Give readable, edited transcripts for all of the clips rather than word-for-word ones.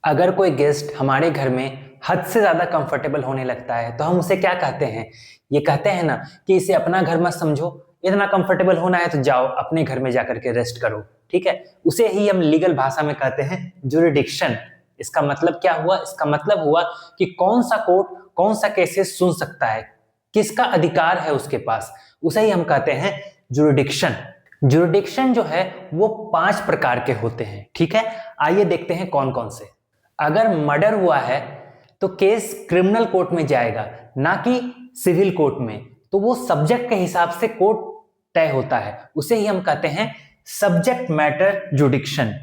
अगर कोई गेस्ट हमारे घर में हद से ज्यादा कंफर्टेबल होने लगता है तो हम उसे क्या कहते हैं? ये कहते हैं ना कि इसे अपना घर मत समझो, इतना कंफर्टेबल होना है तो जाओ अपने घर में जाकर के रेस्ट करो। ठीक है, उसे ही हम लीगल भाषा में कहते हैं जुरिडिक्शन। इसका मतलब क्या हुआ? इसका मतलब हुआ कि कौन सा कोर्ट कौन सा केसेस सुन सकता है, किसका अधिकार है उसके पास, उसे ही हम कहते हैं जुरिडिक्शन। जुरिडिक्शन जो है वो 5 प्रकार के होते हैं। ठीक है, आइए देखते हैं कौन कौन से। अगर मर्डर हुआ है तो केस क्रिमिनल कोर्ट में जाएगा, ना कि सिविल कोर्ट में। तो वो सब्जेक्ट के हिसाब से कोर्ट तय होता है, उसे ही हम कहते हैं सब्जेक्ट मैटर जुडिक्शन।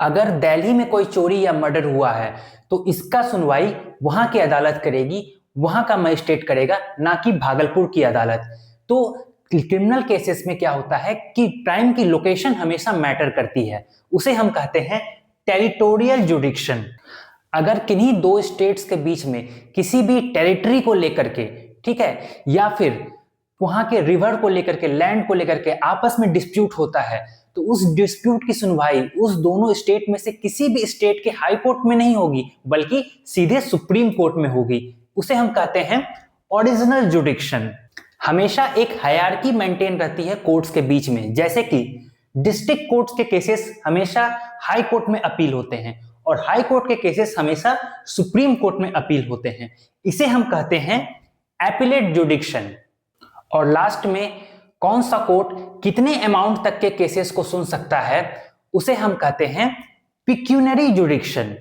अगर दिल्ली में कोई चोरी या मर्डर हुआ है तो इसका सुनवाई वहां की अदालत करेगी, वहां का मजिस्ट्रेट करेगा, ना कि भागलपुर की अदालत। तो क्रिमिनल केसेस में क्या होता है कि क्राइम की लोकेशन हमेशा मैटर करती है, उसे हम कहते हैं टेरिटोरियल जुडिक्शन। अगर किन्हीं दो स्टेट्स के बीच में किसी भी टेरिटरी को लेकर के, ठीक है, या फिर वहां के रिवर को लेकर के, लैंड को लेकर के आपस में डिस्प्यूट होता है, तो उस डिस्प्यूट की सुनवाई उस दोनों स्टेट में से किसी भी स्टेट के हाई कोर्ट में नहीं होगी, बल्कि सीधे सुप्रीम कोर्ट में होगी। उसे हम कहते हैं ओरिजिनल जुडिक्शन। हमेशा एक हायरार्की मेंटेन रहती है कोर्ट्स के बीच में, जैसे कि डिस्ट्रिक्ट कोर्ट्स के केसेस हमेशा हाई कोर्ट में अपील होते हैं और हाई कोर्ट के केसेस हमेशा सुप्रीम कोर्ट में अपील होते हैं। इसे हम कहते हैं एपिलेट जुडिक्शन। और लास्ट में कौन सा कोर्ट कितने अमाउंट तक के केसेस को सुन सकता है, उसे हम कहते हैं पिक्यूनरी जुडिक्शन।